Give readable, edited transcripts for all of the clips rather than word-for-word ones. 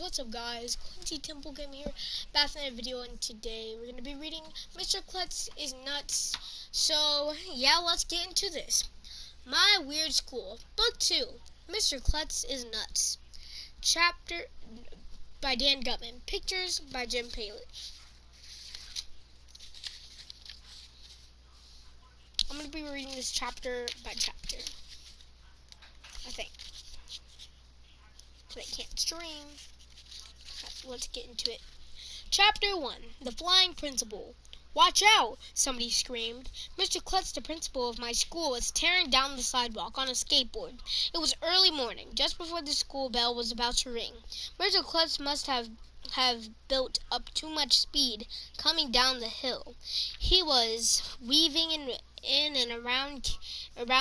What's up, guys? Quincy Temple came here, back in a video, and today we're going to be reading Mr. Klutz is Nuts. So, yeah, let's get into this. My Weird School, Book 2, Mr. Klutz is Nuts. Chapter by Dan Gutman. Pictures by Jim Paley. I'm going to be reading this chapter by chapter, I think. Because I can't stream. Let's get into it. Chapter 1. The Flying Principal. "Watch out!" somebody screamed. Mr. Klutz, the principal of my school, was tearing down the sidewalk on a skateboard. It was early morning, just before the school bell was about to ring. Mr. Klutz must have built up too much speed coming down the hill. He was weaving in and around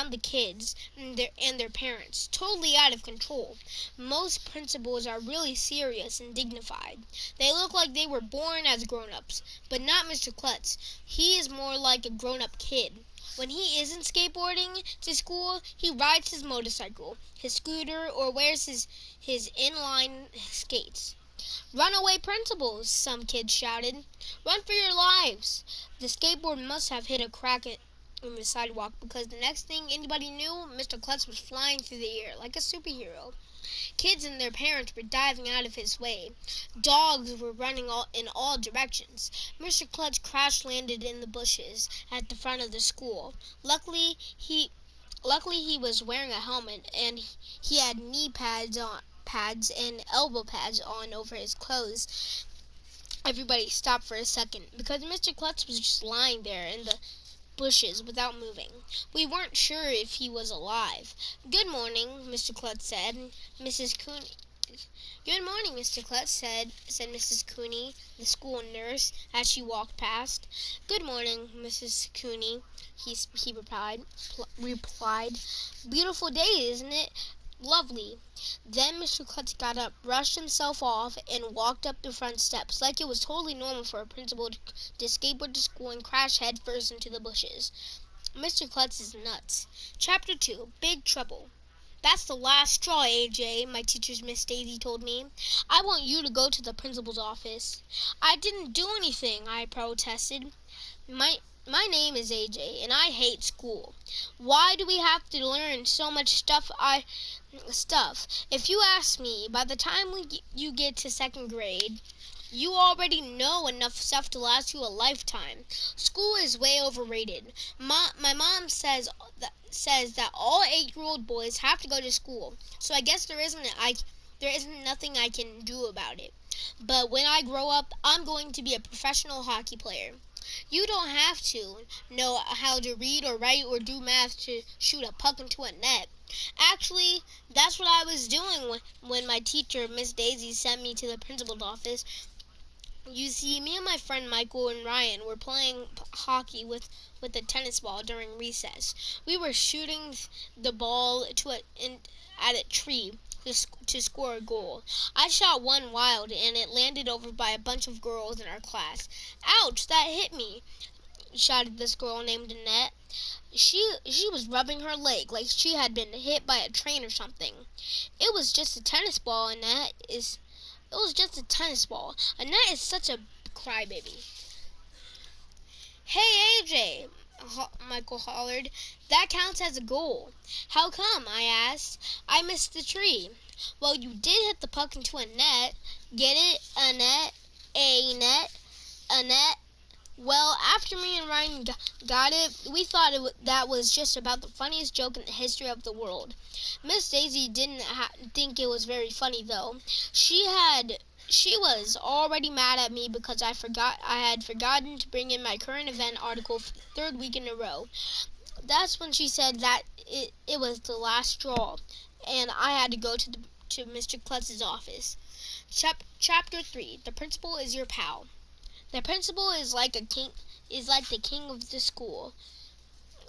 the kids and their parents, totally out of control. Most principals are really serious and dignified. They look like they were born as grown-ups, but not Mr. Klutz. He is more like a grown-up kid. When he isn't skateboarding to school, he rides his motorcycle, his scooter, or wears his inline skates. "Runaway principals," some kids shouted. "Run for your lives." The skateboard must have hit a crack in the sidewalk, because the next thing anybody knew, Mr. Klutz was flying through the air like a superhero. Kids and their parents were diving out of his way. Dogs were running in all directions. Mr. Klutz crash-landed in the bushes at the front of the school. Luckily, he was wearing a helmet, and he had knee pads and elbow pads on over his clothes. Everybody stopped for a second, because Mr. Klutz was just lying there in the bushes without moving. We weren't sure if he was alive. "Good morning," Mr. Klutz said. Mrs. Cooney. "Good morning, Mr. Klutz," said Mrs. Cooney, the school nurse, as she walked past. "Good morning, Mrs. Cooney," he replied. "Beautiful day, isn't it?" "Lovely." Then Mr. Klutz got up, brushed himself off, and walked up the front steps like it was totally normal for a principal to skateboard to school and crash headfirst into the bushes. Mr. Klutz is nuts. Chapter 2. Big Trouble. "That's the last straw, AJ," my teacher's Miss Daisy told me. "I want you to go to the principal's office." "I didn't do anything," I protested. My name is AJ, and I hate school. Why do we have to learn so much stuff? If you ask me, by the time you get to second grade, you already know enough stuff to last you a lifetime. School is way overrated. My mom says that all 8-year-old boys have to go to school, so I guess there isn't nothing I can do about it. But when I grow up, I'm going to be a professional hockey player. You don't have to know how to read or write or do math to shoot a puck into a net. Actually, that's what I was doing when my teacher, Miss Daisy, sent me to the principal's office. You see, me and my friend Michael and Ryan were playing hockey with a tennis ball during recess. We were shooting the ball at a tree to score a goal. I shot one wild, and it landed over by a bunch of girls in our class. "Ouch, that hit me," shouted this girl named Annette. She was rubbing her leg like she had been hit by a train or something. "It was just a tennis ball, Annette. It was just a tennis ball. Annette is such a crybaby." "Hey, AJ," Michael hollered. "That counts as a goal." "How come?" I asked. "I missed the tree." "Well, you did hit the puck into a net. Get it? A net. A net. A net." Well, after me and Ryan got it, we thought that was just about the funniest joke in the history of the world. Miss Daisy didn't think it was very funny, though. She was already mad at me because I had forgotten to bring in my current event article for the 3rd week in a row. That's when she said that it was the last straw, and I had to go to Mr. Klutz's office. Chapter 3. The Principal is Your Pal. The principal is like the king of the school.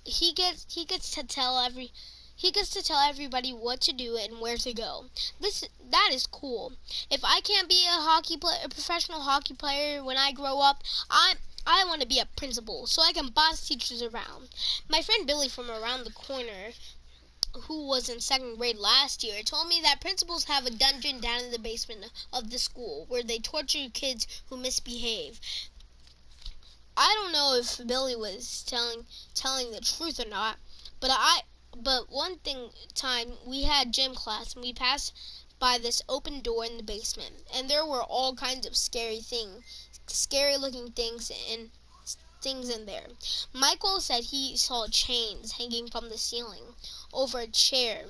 He gets to tell everybody what to do and where to go. That is cool. If I can't be a professional hockey player when I grow up, I want to be a principal so I can boss teachers around. My friend Billy from around the corner who was in 2nd grade last year, told me that principals have a dungeon down in the basement of the school where they torture kids who misbehave. I don't know if Billy was telling the truth or not, but one time we had gym class and we passed by this open door in the basement, and there were all kinds of scary looking things in there. Michael said he saw chains hanging from the ceiling over a chair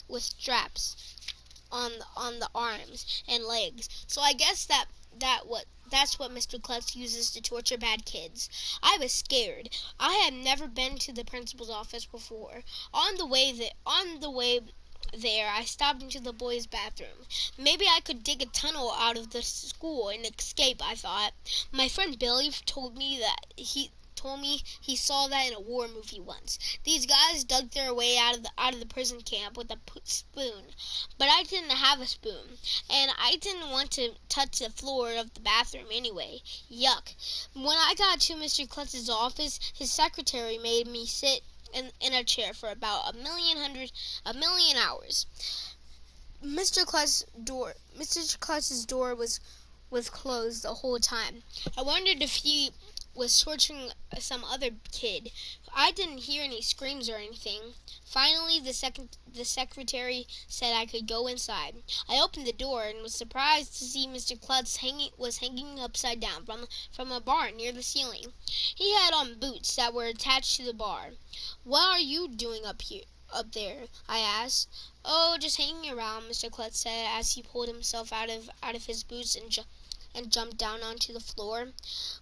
with straps on the arms and legs. So I guess that's what Mr. Klutz uses to torture bad kids. I was scared. I had never been to the principal's office before. On the way there, I stopped into the boys' bathroom. Maybe I could dig a tunnel out of the school and escape, I thought. My friend Billy told me he saw that in a war movie once. These guys dug their way out of the prison camp with a spoon, but I didn't have a spoon, and I didn't want to touch the floor of the bathroom anyway. Yuck! When I got to Mr. Klutz's office, his secretary made me sit in a chair for about a million hours. Mr. Klutz's door was closed the whole time. I wondered if he was torturing some other kid. I didn't hear any screams or anything. Finally, the secretary said I could go inside. I opened the door and was surprised to see Mr. Klutz hanging upside down from a bar near the ceiling. He had on boots that were attached to the bar. "What are you doing up there?" I asked. "Oh, just hanging around," Mr. Klutz said as he pulled himself out of his boots and jumped down onto the floor.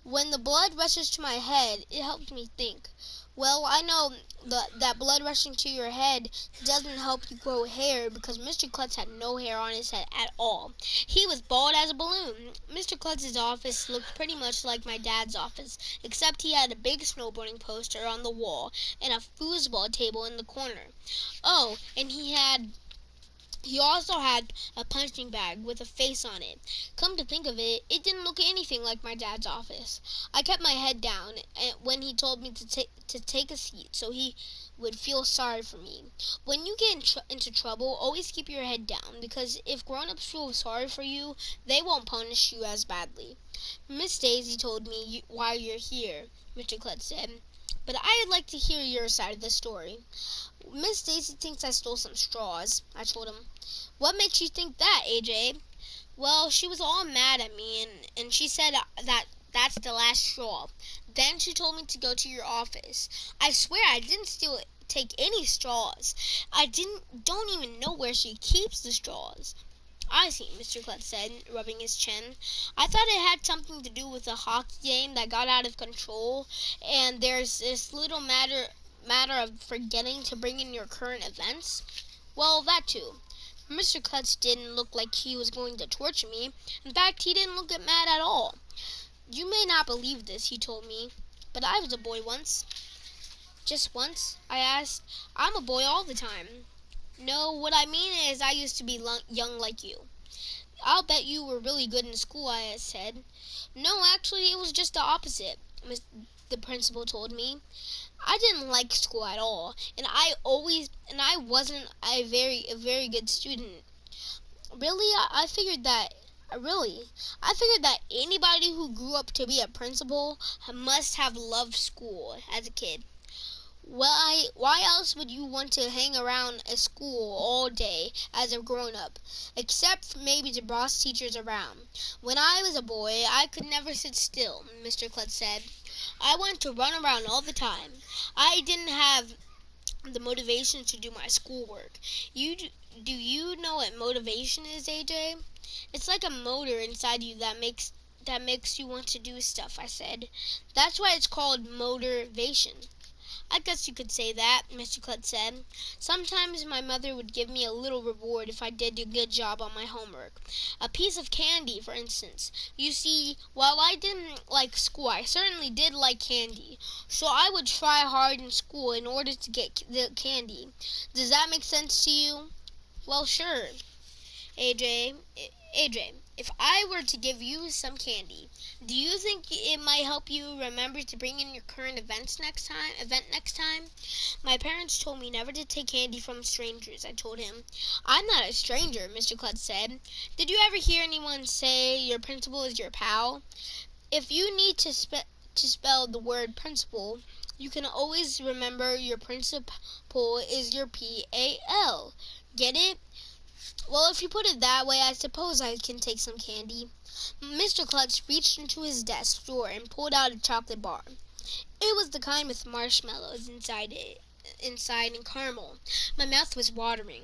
When the blood rushes to my head, it helps me think. Well, I know that blood rushing to your head doesn't help you grow hair, because Mr. Klutz had no hair on his head at all. He was bald as a balloon. Mr. Klutz's office looked pretty much like my dad's office, except he had a big snowboarding poster on the wall and a foosball table in the corner. Oh, and he also had a punching bag with a face on it. Come to think of it, it didn't look anything like my dad's office. I kept my head down when he told me to take a seat so he would feel sorry for me. When you get into trouble, always keep your head down, because if grown-ups feel sorry for you, they won't punish you as badly. Miss Daisy told me why you're here, Mr. Klutz said, but I'd like to hear your side of the story. Miss Daisy thinks I stole some straws, I told him. What makes you think that, AJ? Well, she was all mad at me, and she said that's the last straw. Then she told me to go to your office. I swear I didn't take any straws. I don't even know where she keeps the straws. I see, Mr. Klutz said, rubbing his chin. I thought it had something to do with a hockey game that got out of control, and there's this little matter of forgetting to bring in your current events. Well, that too. Mr. Klutz didn't look like he was going to torture me. In fact, he didn't look mad at all. You may not believe this, he told me, but I was a boy once. Just once? I asked. I'm a boy all the time. No, what I mean is I used to be young like you. I'll bet you were really good in school, I said. No, actually, it was just the opposite, the principal told me. I didn't like school at all, and I wasn't a very good student. Really, I figured that anybody who grew up to be a principal must have loved school as a kid. Why else would you want to hang around a school all day as a grown-up, except maybe to boss teachers around? When I was a boy, I could never sit still, Mr. Klutz said. I wanted to run around all the time. I didn't have the motivation to do my schoolwork. Do you know what motivation is, AJ? It's like a motor inside you that makes you want to do stuff, I said. That's why it's called motivation. I guess you could say that, Mr. Klutz said. Sometimes my mother would give me a little reward if I did a good job on my homework. A piece of candy, for instance. You see, while I didn't like school, I certainly did like candy. So I would try hard in school in order to get the candy. Does that make sense to you? Well, sure, AJ. AJ, if I were to give you some candy, do you think it might help you remember to bring in your current event next time? My parents told me never to take candy from strangers. I told him, I'm not a stranger, Mr. Klutz said. Did you ever hear anyone say your principal is your pal? If you need to spell the word principal, you can always remember your principal is your P-A-L. Get it? Well, if you put it that way, I suppose I can take some candy. Mr. Klutz reached into his desk drawer and pulled out a chocolate bar. It was the kind with marshmallows inside and caramel. My mouth was watering.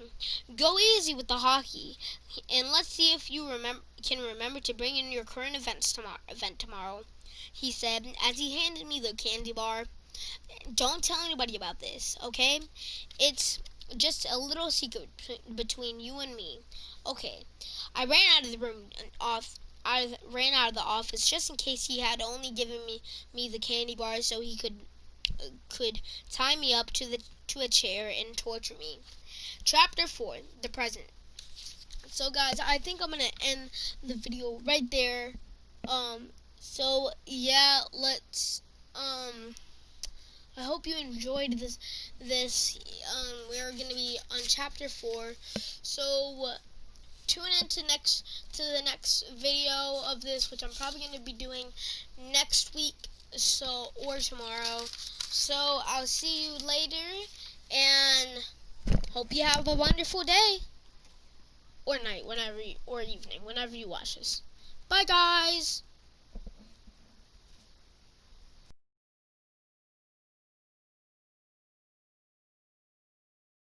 Go easy with the hockey, and let's see if you can remember to bring in your current event tomorrow, he said as he handed me the candy bar. Don't tell anybody about this, okay? It's just a little secret between you and me. Okay. I ran out of the room I ran out of the office just in case he had only given me the candy bar so he could tie me up to a chair and torture me. Chapter 4, The Present. So guys, I think I'm gonna end the video right there. So yeah, let's I hope you enjoyed this. We are going to be on chapter 4. So tune in to the next video of this, which I'm probably going to be doing next week, or tomorrow. So I'll see you later, and hope you have a wonderful day or night, or evening, whenever you watch this. Bye, guys.